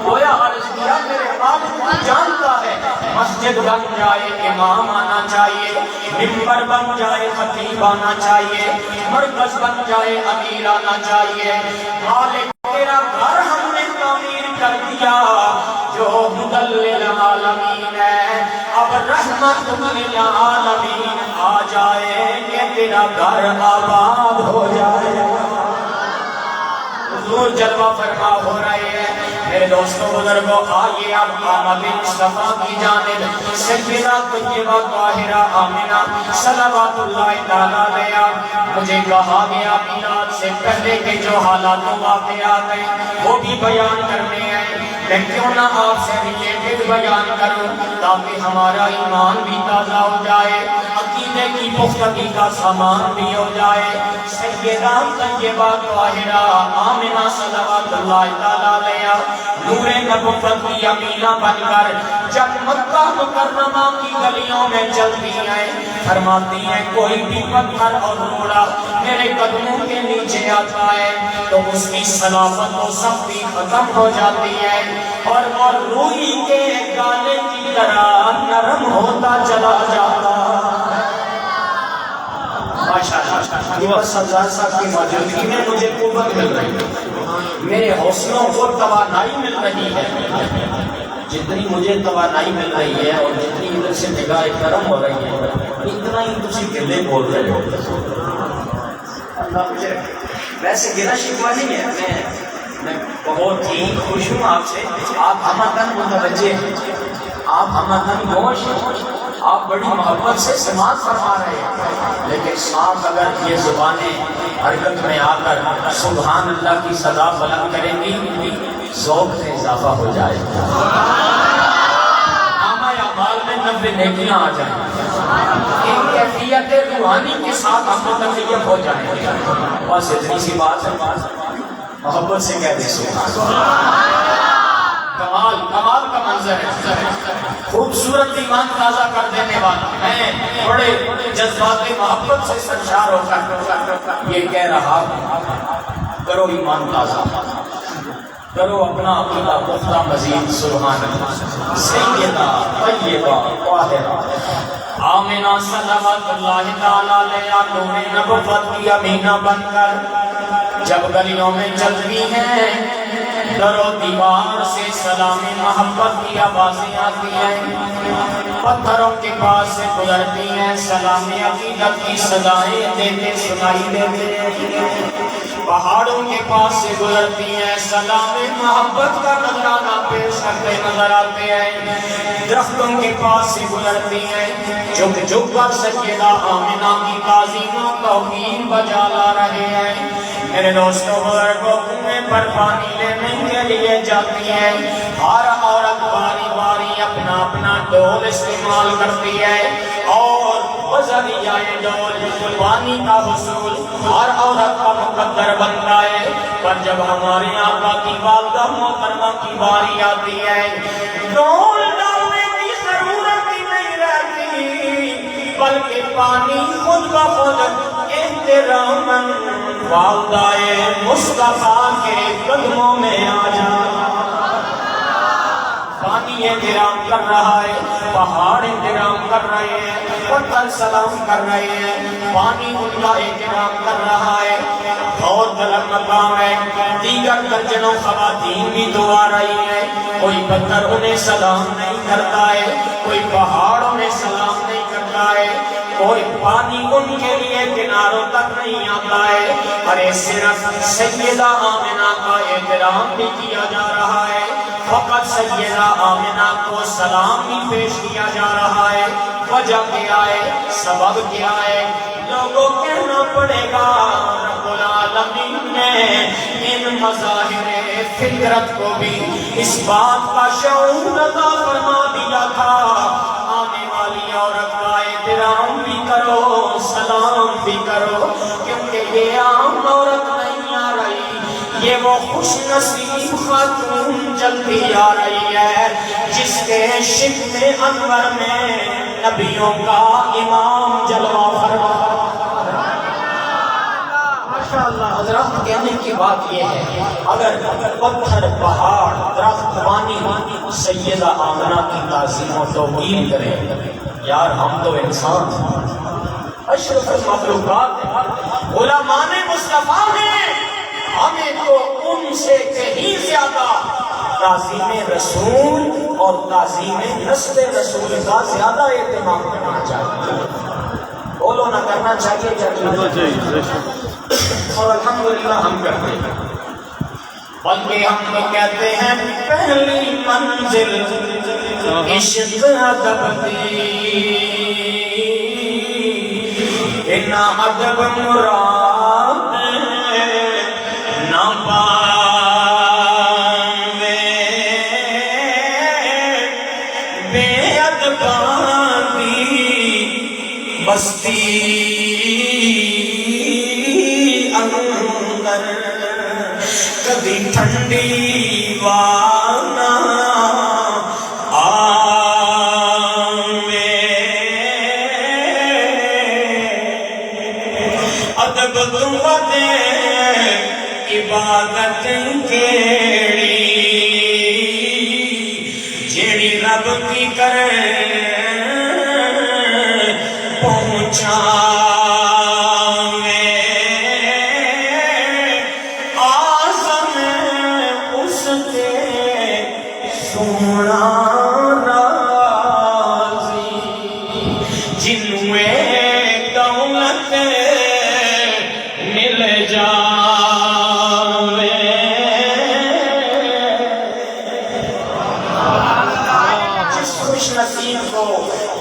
گویا عرض کیا میرے والد کو جانتا ہے مسجد بن جائے امام آنا چاہیے، ممبر بن جائے خطیب آنا چاہیے، مرکز بن جائے امیر آنا چاہیے۔ مالک تیرا گھر ہم نے تعمیر کر دیا جو ہدی للعالمین ہے، اب رحمت للعالمین آ جائے کہ تیرا گھر آباد ہو جائے۔ حضور جلوہ فرما ہو رہے ہیں۔ میرے دوستوں بزرگوں، آئیے اب آمد مصطفیٰ کی جانب سیدہ طیبہ طاہرہ آمنہ صلوات اللہ تعالیٰ علیہا۔ مجھے کہا گیا میلاد سے پہلے کے جو حالات و واقعات ہیں وہ بھی بیان کرنے ہیں، میں کیوں نہ آپ سے ریلیٹڈ بیان کروں تاکہ ہمارا ایمان بھی تازہ ہو جائے، عقیدے کی پختگی کا سامان بھی ہو جائے۔ سیدہ طیبہ طاہرہ آمنہ صلوات اللہ تعالیٰ علیہا نور نبوت کی امینہ بن کر جب مکہ مکرمہ کی گلیوں میں چلتی ہیں، فرماتی ہیں کوئی بھی پتھر اور روڑا میرے قدموں کے نیچے آتا ہے تو اس کی صلافت و سختی ختم ہو جاتی ہے اور وہ روئی کے گالے کی طرح نرم ہوتا چلا جاتا۔ ماشاءاللہ سردار صاحب کی موجودگی میں مجھے قوت مل رہی ہے، میرے حوصلوں کو توانائی مل رہی ہے۔ جتنی مجھے توانائی مل رہی ہے اور جتنی ادھر سے نگاہ کرم ہو رہی ہے اتنا ہی تسی گلے بول رہے ہو۔ اللہ مجھے ویسے گلا شکوا نہیں ہے، میں بہت ہی خوش ہوں آپ سے، آپ ہمدن متوجہ ہیں، آپ ہمدن گوش ہیں، آپ بڑی محبت سے سماعت فرما رہے ہیں، لیکن ساتھ اگر یہ زبانیں حرکت میں آ کر سبحان اللہ کی صدا بلند کریں گی ذوق میں اضافہ ہو جائے گا، نامہ اعمال میں 90 نیکیاں آ جائیں گی، ایک کیفیت روحانی کے ساتھ ہم متفیق ہو جائیں گے۔ بس اتنی سی بات ہے، محبت سے کہہ دیں سبحان کمال کمال کا منظر ہے، خوبصورت ایمان تازہ کر دینے والا۔ میں بڑے جذبات محبت سے سرشار ہو کر یہ کہہ رہا ہوں، کرو ایمان تازہ، کرو اپنا عقیدہ پختہ مزید۔ سبحان اللہ۔ سیدہ طیبہ طاہرہ آمنہ صلوات اللہ تعالیٰ علیہا نور نبوت کی امینہ بن کر جب گلیوں میں چلتی ہیں در و دیوار سے سلام محبت کی آوازیں آتی ہیں، پتھروں کے پاس سے گزرتی ہیں سلام عقیدت کی صدائیں دیتے سنائی دیتے ہیں، پہاڑوں کے پاس سے گزرتی ہیں سلام محبت کا نذرانہ پیش کرتے نظر آتے ہیں، درختوں کے پاس سے گزرتی ہیں جھک جھک کر سیدہ آمنہ کی تعظیم و توقیر بجا لا رہے ہیں۔ میرے دوستوں بزرگوں کنویں پر پانی لینے کے لیے جاتی ہے، ہر عورت باری باری اپنا اپنا ڈول استعمال کرتی ہے اور بذریعہ ڈول پانی کا حصول ہر عورت کا مقدر بنتا ہے، پر جب ہمارے آقا کی والدہ محترمہ کی باری آتی ہے ڈول ڈالنے کی ضرورت ہی نہیں رہتی، بلکہ پانی خود بخود احتراماً والدہ مصطفیٰ کے قدموں میں آ جاتا۔ پانی احترام کر رہا ہے، پہاڑ احترام کر رہے ہیں، پتھر سلام کر رہے ہیں، پانی ان کا احترام کر رہا ہے۔ اور طلب مقام ہے، دیگر درجنوں خواتین بھی تو آ رہی ہیں، کوئی پتھر انہیں سلام نہیں کرتا ہے، کوئی پہاڑ انہیں سلام نہیں کرتا ہے، کوئی پانی ان کے لیے کناروں تک نہیں آتا ہے، ارے صرف سیدہ آمنہ کا احترام بھی کیا جا رہا ہے، فقط سیدہ آمنہ کو سلام بھی پیش کیا جا رہا ہے۔ وجہ کیا ہے؟ سبب کیا ہے؟ لوگوں کہنا پڑے گا رب العالمین نے ان مظاہر فطرت کو بھی اس بات کا شعور عطا فرما دیا تھا، آنے والی عورت کا احترام بھی کرو، سلام بھی کرو، کیونکہ یہ عام عورت نہیں آ رہی، یہ وہ خوش نصیب خاتون جلدی آ رہی ہے جس کے شکل انور میں نبیوں کا امام جلوہ فرما۔ حضرات کہنے کی بات یہ ہے، اگر پتھر پہاڑ درخت پانی سیدہ آمنہ کی تعظیم و توقیر کریں، یار ہم تو انسان اشرف المخلوقات علماء مصطفیٰ ہیں، ہمیں تو ان سے کہیں زیادہ تعظیم رسول اور تعظیم نسل رسول کا زیادہ اہتمام کرنا چاہیے، بولو نہ کرنا چاہیے چاہیے، اور الحمدللہ ہم کرتے ہیں، بلکہ ہم تو کہتے ہیں پہلی منزل عشق ادب دی، ان ادب مراد نہ پاوے بے ادباں دی بستی اندر، کبھی ٹھنڈی وانا ادب تم دے عبادت کیڑی جیڑی رب کی کرے پہنچا آزم اس کے سونا نازی جنوے دولت مل جاوے، جس خوش نصیب کو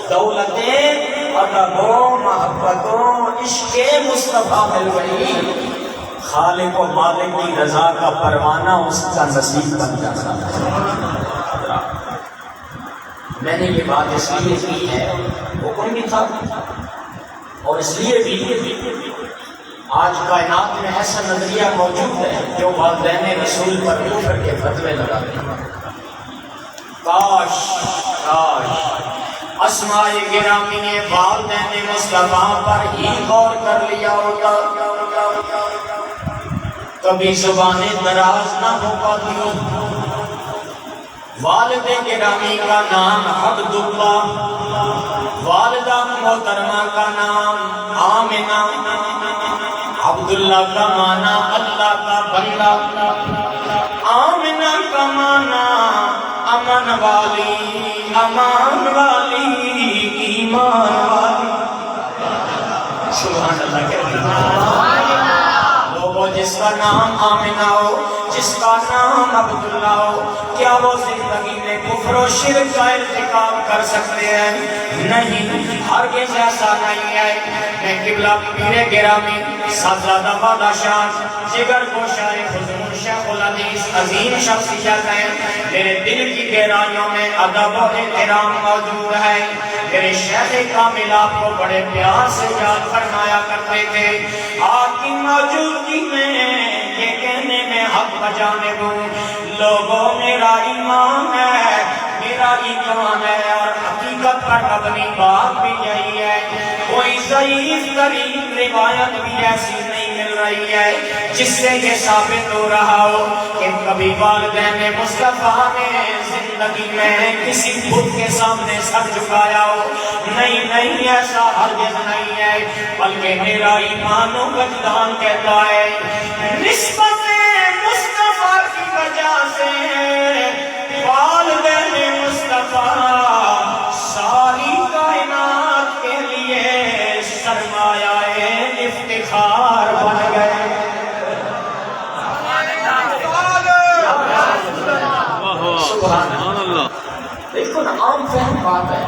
دولتیں ادبوں محبتوں عشق مصطفیٰ مل گئی، خالق و مالک کی رضا کا پروانہ اس کا نصیب بن جاتا ہے۔ میں نے یہ بات اس لیے کی ہے، حکم بھی تھا، اور اس لیے بھی آج کائنات میں ایسا نظریہ موجود ہے جو والدین رسول پر کفر کے فتوے لگاتے ہیں۔ کاش اسماء گرامی نے والدین مصطفیٰ پر ہی غور کر لیا ہوتا، کبھی زبانیں دراز نہ ہو پاتی۔ والد گرامی کا نام عبداللہ، والدہ محترمہ کا نام آمنہ، عبداللہ کا معنی اللہ کا بندہ، آمنہ کا معنی امن والی، امان والی، ایمان والی، سبحان اللہ کہتے ہیں۔ لوگوں جس کا نام آمنہ ہو، جس کا نام عبداللہ ہو، کیا وہ زندگی میں کفر و شرک کا ارتکاب کر سکتے ہیں؟ نہیں، ہرگز ایسا نہیں ہے۔ میں قبلہ پیر گرامی صاحبزادہ بادشاہ جگر گوشہ حضور شیخ الحدیث عظیم شخصیت ہے، میرے دل کی گہرائیوں میں ادب و احترام موجود ہے۔ میرے شیخ کامل آپ کو بڑے پیار سے یاد فرمایا کرتے تھے، آپ کی موجودگی میں یہ کہنے میں حق بجانب ہوں، لوگوں میرا ایمان ہے، میرا ایمان ہے، اور حقیقت پر مبنی بات بھی یہی ہے۔ کوئی ضعیف ترین روایت بھی ایسی نہیں مل رہی ہے جس سے یہ ثابت ہو رہا ہو کہ کبھی والدین مصطفیٰ نے زندگی میں کسی بت کے سامنے سر جھکایا ہو۔ نہیں، ایسا ہرگز نہیں ہے، بلکہ میرا ایمان و وجدان کہتا ہے نسبت مصطفیٰ کی وجہ سے والدین مصطفیٰ ساری کائنات کے لیے سرمایہ افتخار بن گئے۔ سبحان اللہ، دیکھو نا، عام فہم بات ہے،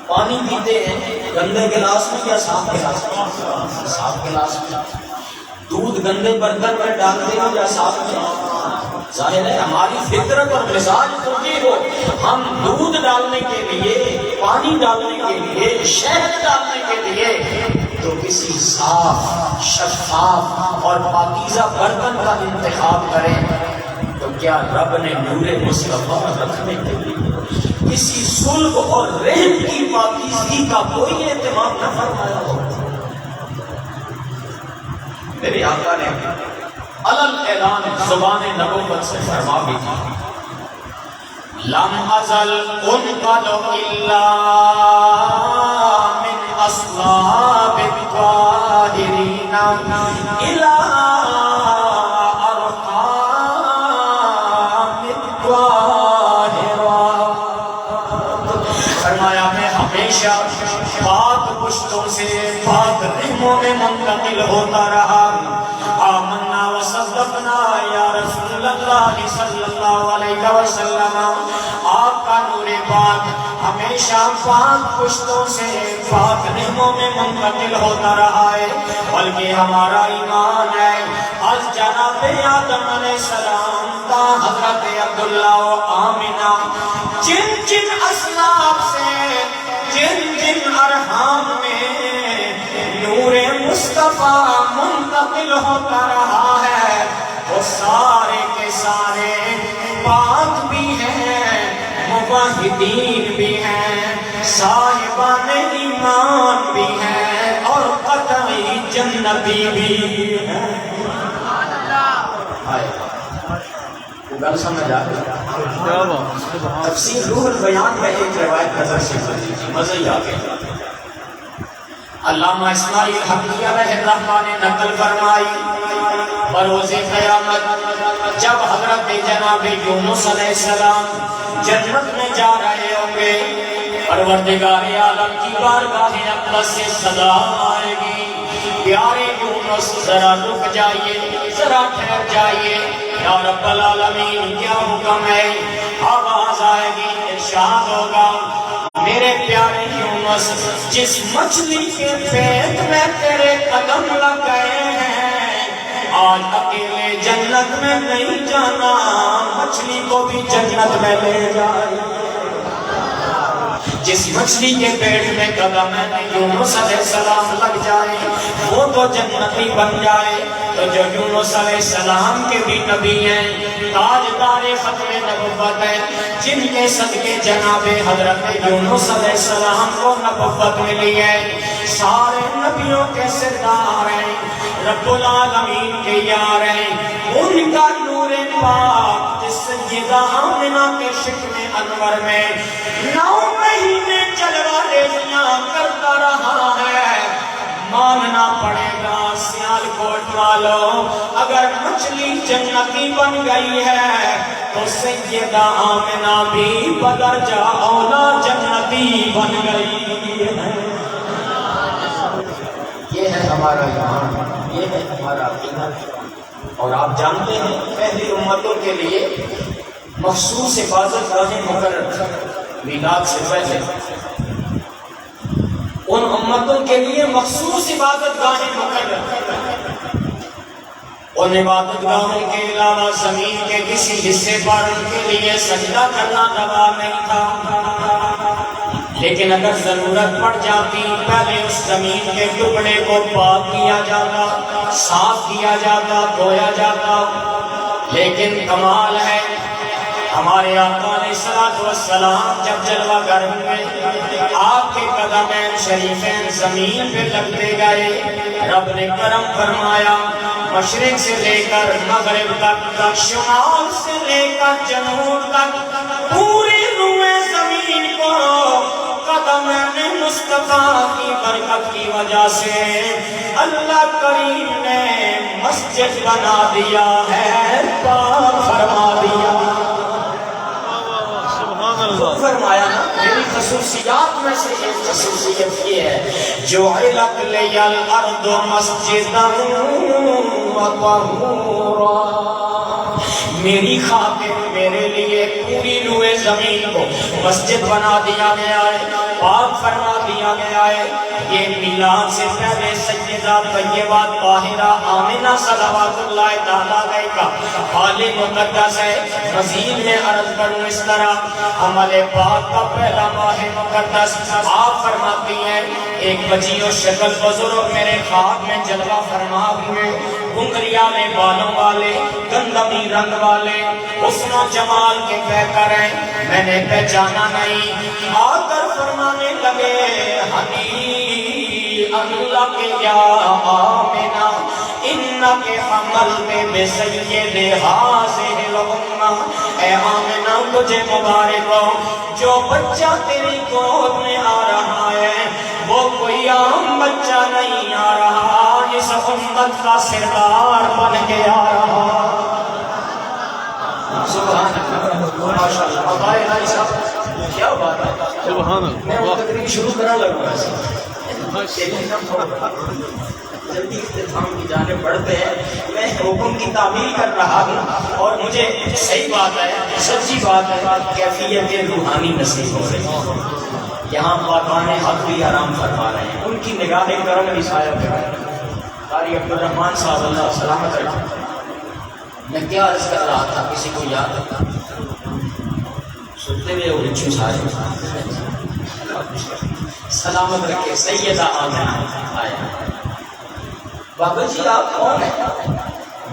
پانی پیتے ہیں گندے گلاس میں یا صاف گلاس میں؟ صاف گلاس میں۔ دودھ گندے برتن میں ڈالتے ہو یا صاف میں؟ ظاہر ہے ہماری فطرت اور مزاج ترجیح ہو، ہم دودھ ڈالنے کے لیے، پانی ڈالنے کے لیے، شہد ڈالنے کے لیے تو کسی صاف شفاف اور پاکیزہ برتن کا انتخاب کریں، تو کیا رب نے نور مصطفیٰ رکھنے کے لیے کسی صلب اور رحم کی پاکیزگی کا کوئی اہتمام نہ فرمایا ہو؟ میرے آقا نے علل اعلان زبان نبوت سے فرما بھی تھا لم ازل انقل الا من اصلاب الطاہرین الى ارحام الطاہرات. فرمایا میں ہمیشہ پاک پشتوں سے پاک رحموں میں منتقل ہوتا رہا. آمنا وصدقنا یا رسول اللہ صلی اللہ علیہ وسلم. آپ کا نور پاک ہمیشہ پاک پشتوں سے پاک رحموں میں منتقل ہوتا رہا ہے. بلکہ ہمارا ایمان ہے از جناب آدم علیہ السلام تا حضرت عبداللہ و آمنہ جن جن اسلاب سے جن جن ارحام میں نور مصطفیٰ منتقل ہوتا رہا ہے وہ سارے کے سارے پاک بھی ہیں موحدین بھی ہیں صاحبان ایمان بھی ہیں اور قطعی جنتی بھی ہیں. گل سمجھ آ گئی. تفسیر روح البیان میں ایک روایت نظر سے مزہ ہی آ گیا. علامہ اسماعیل حقیقی علیہ الرحمہ نے نقل فرمائی بروز قیامت جب حضرت جناب یونس علیہ السلام جنت میں جا رہے ہوں گے پروردگار عالم کی بارگاہ اقدس سے صدا آئے گی پیارے یونس ذرا رک جائیے ذرا ٹھہر جائیے یا رب العالمین کیا حکم ہے. آواز آئے گی ارشاد ہوگا میرے پیارے یونس جس مچھلی کے پیٹ میں تیرے قدم لگ گئے ہیں آج اکیلے جنت میں نہیں جانا مچھلی کو بھی جنت میں لے جائے. جس مچھلی کے پیٹ میں قدم ہے یونس علیہ السلام لگ جائے وہ تو جنتی بن جائے. تو جو یونس علیہ السلام کے بھی نبی ہیں تاجدار ختم نبوت ہیں جن کے صدقے جناب حضرت یونس علیہ السلام کو نبوت ملی ہے سارے نبیوں کے سردار ہیں رب العالمین کے یار ہیں. ان کا نور پاک جس سیدہ آمنہ کے شکم انور میں 9 مہینے جلوہ ریزیاں کرتا رہا ہے. ماننا پڑے گا سیالکوٹ والوں اگر مچھلی جنتی بن گئی ہے تو سیدہ آمنہ بھی بدرجہ اولا جنتی بن گئی ہے. یہ ہے ہمارا ایمان یہ ہے ہمارا عقیدہ. اور آپ جانتے ہیں پہلی امتوں کے لیے مخصوص عبادت گاہیں مقرر میلاد سے پہلے ان امتوں کے لیے مخصوص عبادت گاہیں مقرر. ان عبادت گاہوں کے علاوہ زمین کے کسی حصے پر ان کے لیے سجدہ کرنا روا نہیں تھا. لیکن اگر ضرورت پڑ جاتی پہلے اس زمین کے ٹکڑے کو پاک کیا جاتا صاف کیا جاتا دھویا جاتا. لیکن کمال ہے ہمارے آقا علیہ السلام جب جلوہ گر ہوئے آپ کے قدمین شریفین زمین پہ لگتے گئے رب نے کرم فرمایا مشرق سے لے کر مغرب تک شمال سے لے کر جنوب تک پوری روئے زمین کو قدمین مصطفیٰ کی برکت کی وجہ سے اللہ کریم نے مسجد بنا دیا ہے پاک فرما دیا. فرمایا نا میری خصوصیات میں سے ایک خصوصیت یہ ہے جعلت لی الارض مسجدا وطہورا میری خاطر میرے لیے پوری روئے زمین کو مسجد بنا دیا گیا ہے پاک فرما دیا گیا ہے. یہ میلاد سے پہلے سیدہ طیبہ طاہرہ آمنہ صلوات اللہ تعالیٰ علیہ کا حال مقدس ہے. مزید میں عرض کروں اس طرح عمل پاک کا پہلا ماہ مقدس آپ فرماتی ہیں ایک بچی و شکل بزرگ میرے خواب میں جلوہ فرما ہوئے گنگریالے بالوں والے گندمی رنگ والے حسن و جمال کے پیکر ہیں. میں نے پہچانا نہیں آ کر فرمانے لگے ہنی اللہ کے یا آمنہ آمنہ کے حمل پہ بے سید حاضر الامہ، اے آمنہ تجھے مبارک ہو، جو بچہ تیری گود میں آ رہا ہے وہ کوئی عام بچہ نہیں آ رہا، اس امت کا سردار بن کے آ رہا۔ سبحان اللہ، ماشاءاللہ۔ ہمارے بھائی صاحب کیا بات ہے، سبحان اللہ، میں وہ تقریر شروع کرنا لگا جلدی اختتام کی جانب بڑھتے ہیں۔ میں حکم کی تعمیل کر رہا ہوں اور مجھے صحیح بات ہے، سچی بات ہے، کیفیت روحانی نصیب ہو رہی ہے۔ یہاں پاکان حق بھی آرام فرما رہے ہیں، ان کی نگاہ کرم بھی سایہ پہ ہے۔ قاری عبدالرحمن صاحب اللہ سلامت رکھیں، میں کیا عرض کر رہا تھا، کسی کو یاد ہے؟ سنتے ہوئے اچھو سارے سلامت رکھے سیدہ آمنہ آیا۔ بابا جی آپ کون ہیں؟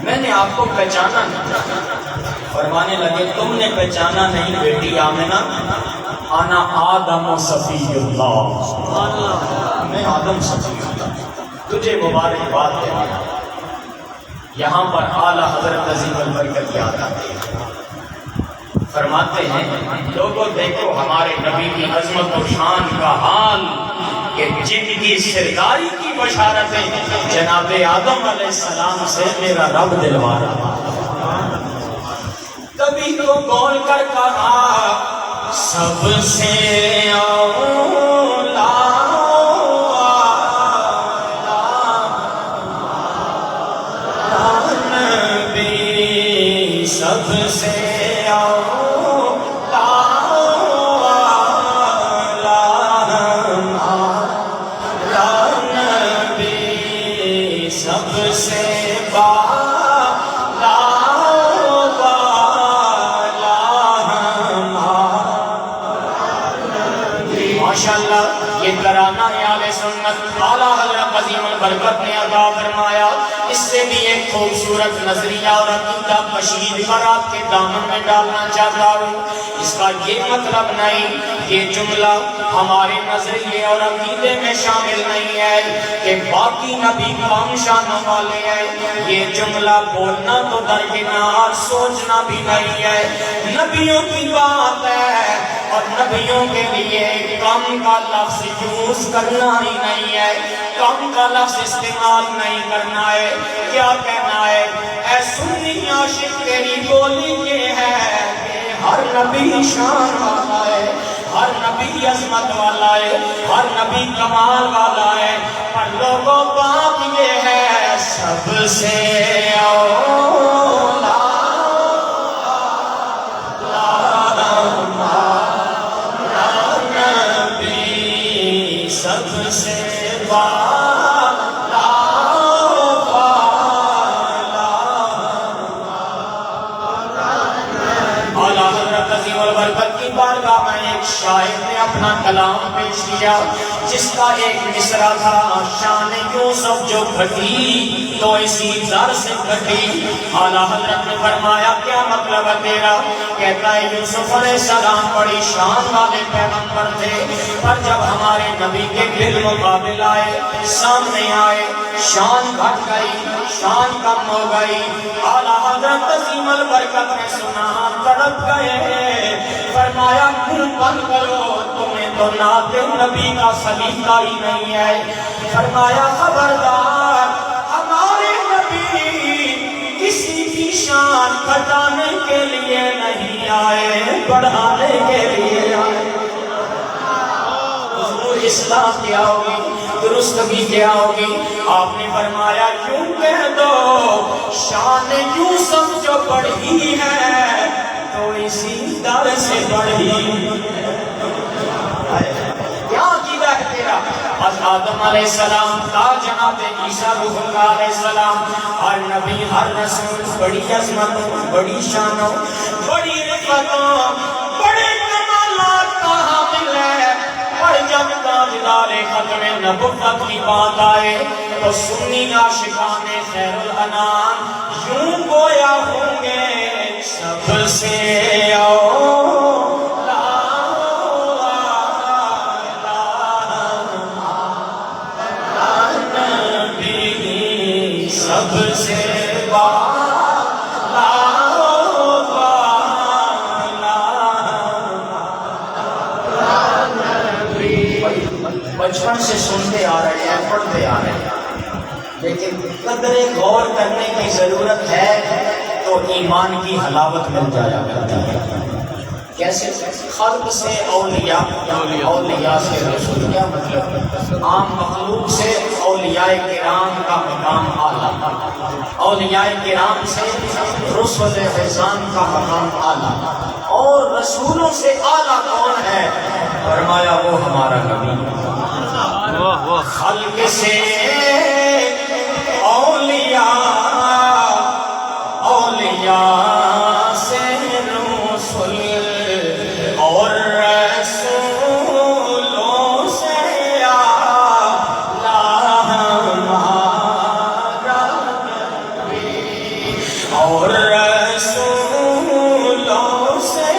میں نے آپ کو پہچانا نہیں۔ فرمانے لگے تم نے پہچانا نہیں بیٹی آمنہ، انا آدم و صفی اللہ، میں آدم صفی اللہ، تجھے مبارکباد دیتا ہوں۔ یہاں پر اعلیٰ حضرت عظیم البرکت یاد آتے ہیں، فرماتے ہیں لوگوں دیکھو ہمارے نبی کی عظمت و شان کا حال، کہ جن کی سرداری کی بشارتیں جناب آدم علیہ السلام سے میرا رب دلوا رہا۔ کبھی تو بول کر کہا سب سے اولا نبی، سب سے اعلیٰ حضرت عظیم البرکت نے عطا فرمایا۔ اس سے بھی ایک خوبصورت نظریہ اور عقیدہ کشید کر آپ کے دامن میں ڈالنا چاہتا ہوں۔ اس کا یہ مطلب نہیں، یہ جملہ ہمارے نظریے اور عقیدے میں شامل نہیں ہے کہ باقی نبی کم شانوں والے ہیں۔ یہ جملہ بولنا تو درکنار، سوچنا بھی نہیں ہے، نبیوں کی بات ہے اور نبیوں کے لیے کم کا لفظ یوز کرنا ہی نہیں ہے، کم کا لفظ استعمال نہیں کرنا ہے۔ کیا کہنا ہے؟ اے سنی عاشق تیری بولی یہ ہے کہ ہر نبی شان والا ہے، ہر نبی عظمت والا ہے، ہر نبی کمال والا ہے، پر لوگوں بات یہ ہے سب سے اولا نبی، سب سے بارگاہ میں ایک شاعر نے اپنا کلام پیش کیا جس کا ایک مصرع تھا، شان یوسف جو گھٹی تو اسی در سے گھٹی۔ اعلیٰ حضرت نے فرمایا کیا مطلب ہے تیرا؟ کہتا ہے یوسف علیہ السلام بڑی شان والے پیغمبر تھے، پر جب ہمارے نبی کے بالمقابل آئے، سامنے آئے، شان گھٹ گئی، شان کم ہو گئی۔ اعلیٰ حضرت عظیم البرکت نے سنا، تڑپ گئے، فرمایا منہ بند کرو، تمہیں تو نعت نبی کا سلیقہ ہی نہیں ہے۔ فرمایا خبردار، ہمارے نبی کسی کی شان گھٹانے کے لیے نہیں آئے، بڑھانے کے لیے آئے۔ حضور اصلاح کیا ہوگی، درستگی کیا ہوگی؟ آپ نے فرمایا یوں کہہ دو شان یوسف جو بڑھی ہے تو اسی در سے بڑھی۔ کیا عقیدہ ہے تیرا؟ از آدم علیہ السلام تا جناب عیسیٰ روح اللہ علیہ السلام، ہر نبی ہر رسول بڑی عظمتوں، بڑی شانوں، بڑی رفعتوں، بڑے کمالات کا حامل ہے، اور جب تاجدار ختم نبوت کی بات آئے تو سنی عاشقان خیر الانام یوں گویا ہوں گے سب سے اولا نبی، سب سے بالا بچپن سے سنتے آ رہے ہیں، پڑھتے آ رہے ہیں، لیکن قدر غور کرنے کی ضرورت ہے تو ایمان کی حلاوت مل جایا کرتی ہے۔ کیسے؟ خلق سے اولیاء، اولیاء سے رسول، کیا مطلب؟ عام مخلوق سے اولیاء کرام کا مقام اعلیٰ، اولیاء کرام سے رسول فیضان کا مقام اعلیٰ، اور رسولوں سے اعلیٰ کون ہے؟ فرمایا وہ ہمارا نبی۔ خلق سے اولیاء، اولیاء سے رسول، اور رسولوں سے اعلیٰ ہمارا نبی، اور رسولوں سے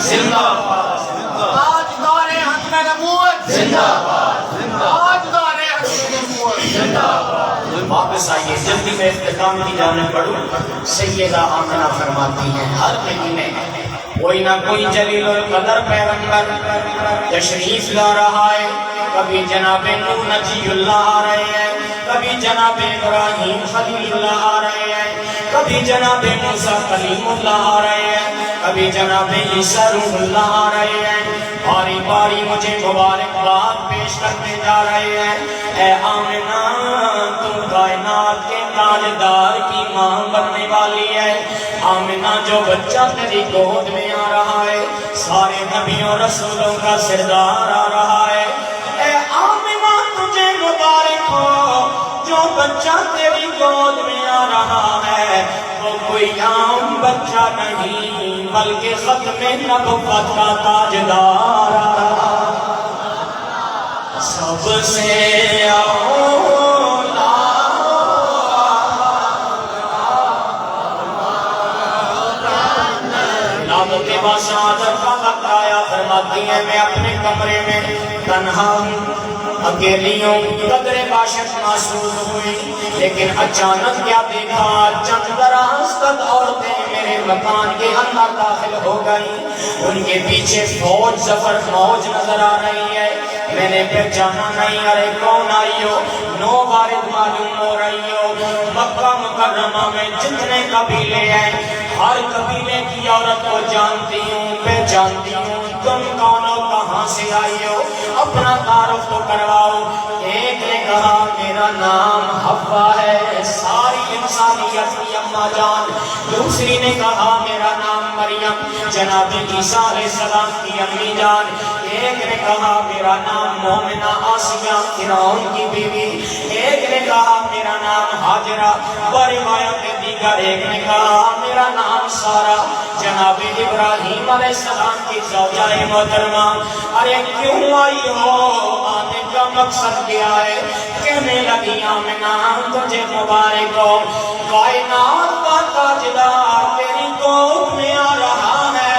زندہ باد، تاجدار ختم نبوت زندہ باد، تاجدار ختم نبوت زندہ باد۔ واپس آئیے، جلدی میں اختتام کی جانب بڑھوں۔ سیدہ آمنہ فرماتی ہیں ہر مہینے کوئی نہ کوئی جلیل القدر پیغمبر تشریف لا رہا ہے۔ کبھی جناب نوح نجی اللہ آ رہے ہیں، کبھی جناب ابراہیم خلیل اللہ آ رہے ہیں، کبھی جناب موسیٰ کلیم اللہ آ رہے ہیں، کبھی جناب عیسیٰ روح اللہ آ رہے ہیں۔ باری باری مجھے مبارکباد پیش کرتے جا رہے ہیں۔ اے آمنہ، تم کائنات کے تاجدار کی ماں بننے والی ہے۔ آمنہ، جو بچہ تیری گود میں آ رہا ہے سارے نبیوں رسولوں کا سردار آ رہا ہے۔ اے آمنہ، تجھے مبارک ہو، جو بچہ تیری گود میں آ رہا ہے وہ کوئی عام بچہ نہیں بلکہ ختم نبوت کا تاجدار آ رہا۔ سب سے اولا نعمت باشادت کا وقت آیا، فرماتی ہے میں اپنے کمرے میں تنہا ہوں، اکیلی ہوں، قدر باشد محسوس ہوئی، لیکن اچانک کیا دیکھا، چند دراز تک عورتیں میرے مکان کے اندر داخل ہو گئی، ان کے پیچھے فوج ظفر فوج نظر آ رہی ہے۔ میں نے پہچانا نہیں، ارے کون آئی ہو؟ نو وارد معلوم ہو رہی ہو۔ مکہ مکرمہ میں جتنے قبیلے ہیں ہر قبیلے کی عورت کو جانتی ہوں، پہچانتی ہوں، تم کون ہو، کہاں سے آئی ہو، اپنا تعارف تو کرواؤ۔ ایک نے کہا میرا نام حوا ہے، ساری انسانیت کی اماں جان۔ دوسری نے کہا میرا نام مریم، جناب عیسیٰ علیہ السلام کی امی جان۔ ایک نے کہا میرا نام مومنہ آسیہ فرعون کی بیوی۔ ایک نے کہا میرا نام ہاجرہ، روایت دیگر ایک نے کہا میرا نام سارہ، جناب ابراہیم علیہ السلام کی زوجہ محترمہ۔ ارے کیوں آئی ہو، آنے کا مقصد کیا ہے؟ کہنے لگی آمنہ تجھے مبارک ہو، کائنات کا تاجدار تیری گود میں آ رہا ہے۔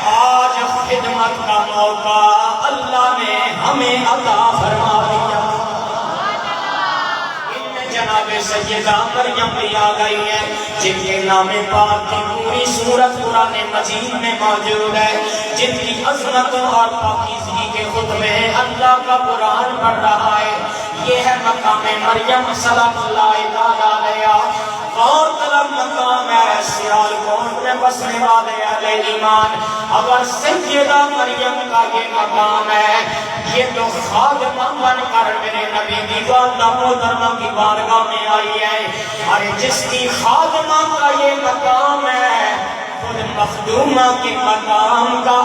آج خدمت کا موقع اللہ نے ہمیں عطا فرما دیا۔ جناب سیدہ مریم بھی آ گئی ہے، جن کے نام پاک کی پوری سورت قرآن مجید میں موجود ہے، جن کی عظمت اور پاکیزگی کے خطبے اللہ کا قرآن پڑھ رہا ہے۔ یہ ہے مقام مریم صلی اللہ علیہ، اور طلب مقام ہے سیالکوٹ میں بسنے والے اہل ایمان۔ اگر سیدہ مریم کا یہ مقام ہے، یہ تو خادمہ بن کر میرے نبی کی والدہ محترمہ کی بارگاہ میں آئی ہے۔ ارے جس کی خادمہ کا یہ مقام ہے، خود مخدومہ کے مقام کا